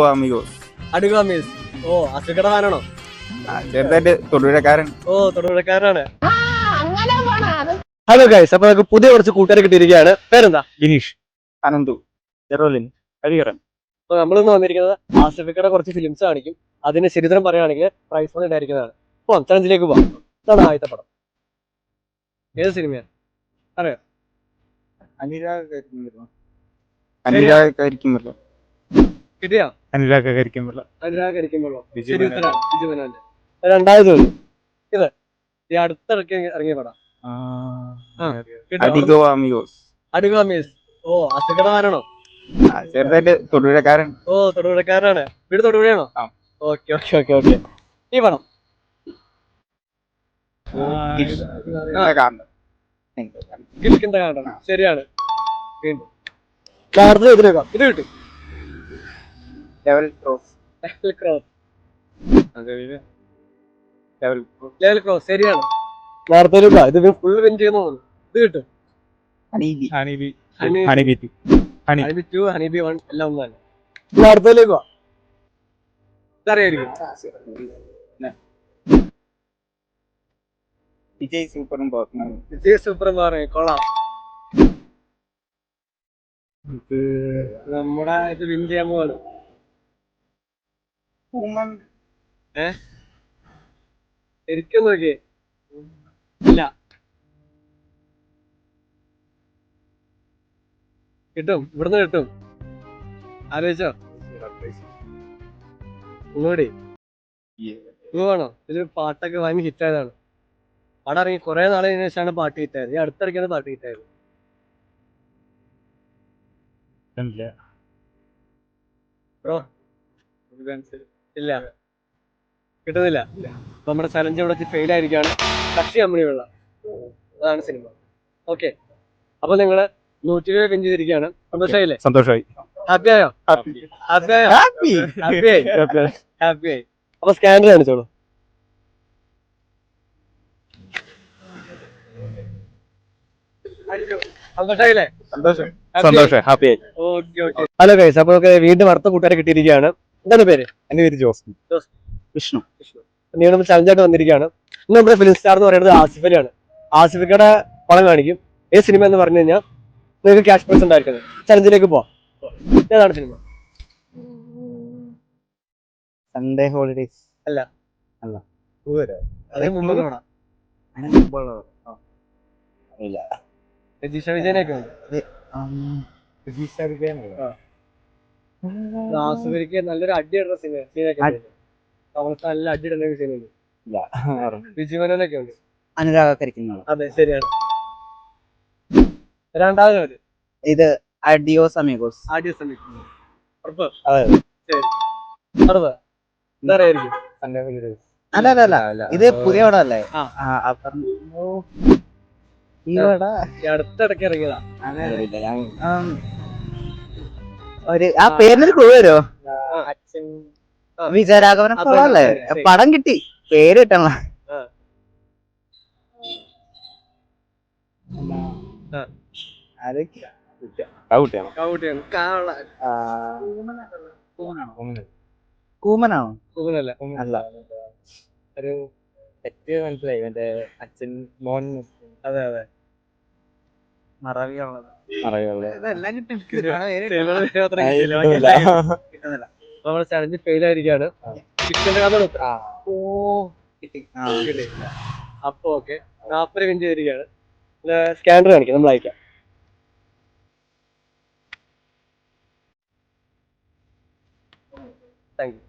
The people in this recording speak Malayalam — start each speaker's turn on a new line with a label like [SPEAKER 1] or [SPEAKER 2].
[SPEAKER 1] amigos.
[SPEAKER 2] അടിക മീൻസ് അസുഖയുടെ ഫാനാണോ?
[SPEAKER 1] ചെറുതായിട്ട് തൊടുപുഴക്കാരൻ.
[SPEAKER 2] തൊടുപുഴക്കാരനാണ്. ഹലോ ഗൈസ്, അപ്പൊ നമുക്ക് പുതിയ കുറച്ച് കൂട്ടുകാരെ കിട്ടിയിരിക്കുകയാണ്. പേരെന്താ?
[SPEAKER 1] ഗിനീഷ്, അനന്തു, ജെറോലിൻ, ഹരിഹരൻ.
[SPEAKER 2] അപ്പൊ നമ്മളിന്ന് വന്നിരിക്കുന്നത് ആസിഫിക്കയുടെ കുറച്ച് ഫിലിംസ് കാണിക്കും. അതിന് ശരിതരം പറയുകയാണെങ്കിൽ പ്രൈസ് ഫണ്ട് ഉണ്ടായിരിക്കുന്നതാണ്. പോവാം, ചലഞ്ചിലേക്ക് പോവാം. ഇതാണ് ആദ്യത്തെ പടം. ഏത് സിനിമയാണ് അറിയോ?
[SPEAKER 1] അനുരാഗായിരിക്കുമല്ലോ.
[SPEAKER 2] കിട്ടിയാ?
[SPEAKER 1] അനുരാഗായിരിക്കുമല്ലോ.
[SPEAKER 2] അനുരാഗരിക്കുമ്പോഴോ? രണ്ടാമത് ഇത് ഈ അടുത്തിറക്കി ഇറങ്ങിയ പടം.
[SPEAKER 1] Adios amigos.
[SPEAKER 2] അടിക മീൻസ് അസുഖയുടെ ഫാനാണോ?
[SPEAKER 1] ചെറുതായിട്ട് തൊടുപുഴക്കാരൻ.
[SPEAKER 2] തൊടുപുഴക്കാരനാണ്. വീട് തൊടുപുഴയാണോ? Okay okay okay okay. ഈ പടം കിഴക്കിന്റെ കാണണം. ശരിയാണ്. ഇത് കിട്ടും. ലെവൽ ക്രോസ് ശരിയാണ്. വാർത്തയിലൂടെ ഇത് ഫുൾ വിൻ ചെയ്യുന്ന ഇത് കിട്ടും. ഹണിബി 2 ഹണിബി 1 എല്ലാം ഒന്നാണ്. വാർത്തയിലേക്ക് പോവാ. ഇതറിയായിരിക്കും.
[SPEAKER 1] വിജയ് സൂപ്പറും
[SPEAKER 2] കൊള്ളാം. നമ്മുടെ ഇത് വിൻ ചെയ്യാൻ പോവാണ്. ശരിക്കും നോക്കിയേ ഇല്ല. കിട്ടും, ഇവിടുന്ന് കിട്ടും. ആലോചിച്ചോ? ഒന്നുകൂടി വേണോ? ഇത് പാട്ടൊക്കെ വാങ്ങി ഹിറ്റായതാണ്. പടം ഇറങ്ങി കുറെ നാളതിനു ശേഷമാണ് പാട്ട് ഹിറ്റായത്. ഈ അടുത്തിറക്കിയാണ് പാട്ട് ഹിറ്റായത്. ഇല്ല, കിട്ടുന്നില്ല. അപ്പൊ നമ്മുടെ ചലഞ്ച് ഇവിടെ വെച്ച് ഫെയിൽ ആയിരിക്കാണ്. കക്ഷി കമ്പനിയുള്ള അതാണ് സിനിമ. ഓക്കെ, അപ്പൊ നിങ്ങള് 100 വിൻ ചെയ്തിരിക്കുകയാണ്. സന്തോഷമായില്ലേ?
[SPEAKER 1] സന്തോഷമായി.
[SPEAKER 2] ഹാപ്പിയായോ? ഹാപ്പിയായി. അപ്പൊ സ്കാനർ കാണിച്ചോളൂ. സന്തോഷമായില്ലേ?
[SPEAKER 1] സന്തോഷം, ഹാപ്പിയായി.
[SPEAKER 2] Okay okay. ഹലോ ഗൈസ്, അപ്പൊ വീണ്ടും അടുത്ത കൂട്ടുകാരെ കിട്ടിയിരിക്കുകയാണ്. എന്താണ് പേര്?
[SPEAKER 1] എന്റെ പേര് ജോസ്. വിഷ്ണു.
[SPEAKER 2] നിങ്ങൾ ചലഞ്ചായിട്ട് വന്നിരിക്കുകയാണ്. ഇന്ന് നമ്മുടെ ഫിലിം സ്റ്റാർ എന്ന് പറയുന്നത് ആസിഫലിയാണ്. ആസിഫിക്കയുടെ പടം കാണിക്കും. ഏത് സിനിമ എന്ന് പറഞ്ഞു കഴിഞ്ഞാൽ നിങ്ങൾക്ക് ക്യാഷ് പ്രൈസ് ഉണ്ടായിരിക്കുന്നത്. ചലഞ്ചിലേക്ക് പോവാം. ഏതാണ് സിനിമ?
[SPEAKER 1] Sunday holidays.
[SPEAKER 2] അല്ല
[SPEAKER 1] അല്ല.
[SPEAKER 2] അതിന് മുമ്പ് കാണാം. രജിഷ വിജയനൊക്കെ ഉണ്ട്. ആസിഫിക്ക് നല്ലൊരു അടി ഇടുന്ന സീനൊക്കെ നല്ല അടി ഇടുന്ന സീനുണ്ട്. വിജുമനൊക്കെ ഉണ്ട്.
[SPEAKER 1] അനുരാഗായിരിക്കുന്നു.
[SPEAKER 2] അതെ, ശരിയാണ്. രണ്ടാമത്
[SPEAKER 1] ഇത് അഡിയോസ് അമീഗോസ്. അല്ല, ഇത് പുതിയ പടമല്ലേ?
[SPEAKER 2] അടുത്തിടക്ക് ഇറങ്ങിയതാ.
[SPEAKER 1] ആ പേരിനൊരു ക്ലൂ വരുമോ? വിജയരാഘവനല്ലേ? പടം കിട്ടി, പേര് കിട്ടണ. കൂമനാണോ?
[SPEAKER 2] കൂമനല്ല.
[SPEAKER 1] അല്ല,
[SPEAKER 2] ഒരു
[SPEAKER 1] തെറ്റ് മനസ്സിലായി. മറ്റേ അച്ഛൻ മോൻ.
[SPEAKER 2] അതെ അതെ. നമ്മള് ചലഞ്ച് ഫെയിൽ ആയിരിക്കാണ്. അപ്പൊ ഓക്കെ, 40 വിൻ ചെയ്തിരിക്കുകയാണ്. സ്കാനർ കാണിക്കാം, നമ്മൾ അയക്കാം. Thank you.